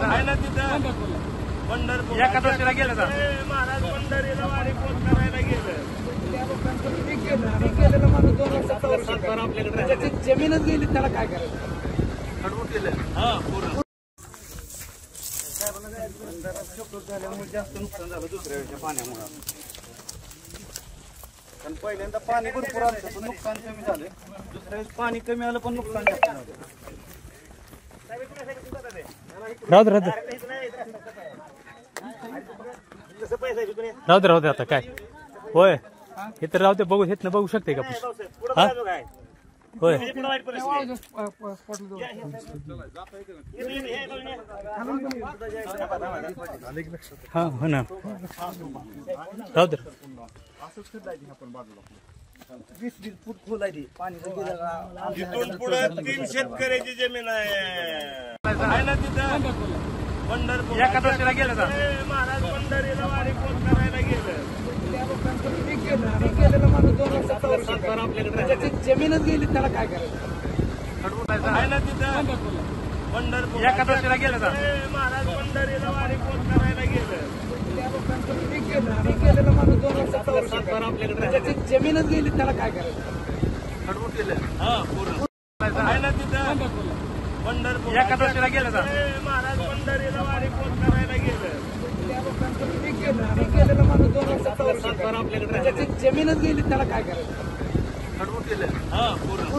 आहे ना तिथं पंढरपूर एकादशीला गेलं का महाराज पंढरीला वारी पोच करायला गेलं. त्या लोकांचं पीक गेलेलं माणूस 2 वर्षात आपल्याकडे त्याची जमीनच गेली, त्याला काय करायचं? खडवून गेलं. हा पूर्ण झाल्यामुळे जास्त नुकसान झालं दुसऱ्या वेळेच्या पाण्यामुळे. कारण पहिल्यांदा पाणी भरपूर आलं पण नुकसान कमी झालं, दुसऱ्या वेळेस पाणी कमी आलं पण नुकसान जास्त झालं. राहू दे आता काय होय हे तर राहू दे, बघू हेत ना बघू शकते का होय हा हो ना राहू दे. 20 फूट खोल आहे पाणी. तिथून पुढे 3 शेतकऱ्याची जमीन आहे ना तिथं पंढरपूर एकादशीला गेलं का महाराज पंढरीला वारी पोच करायला गेलं. त्या लोकांचं पीक गेलेलं माणूस 2 वर्षात आपल्याकडे त्याची जमीनच गेली, त्याला काय करायचं? आहे ना तिथं पंढरपूर एकादशीला गेलं का महाराज पंढरीला वारी पोच करायला गेलं. त्या लोकांचं पीक गेलेलं माणूस 2 वर्षात आपल्याकडे त्याची जमीनच गेली, त्याला काय करायचं? खडवून गेलं. हा पूर्ण आहे ना तिथं पंढरपूर एकादशीला गेलं का महाराज पंढरीला वारी पोच करायला गेलं. त्या लोकांचं पीक गेलेलं माणूस 2 वर्षात आपल्याकडे त्याची जमीनच गेली, त्याला काय करायचं? खडवून गेलं. हा पूर्ण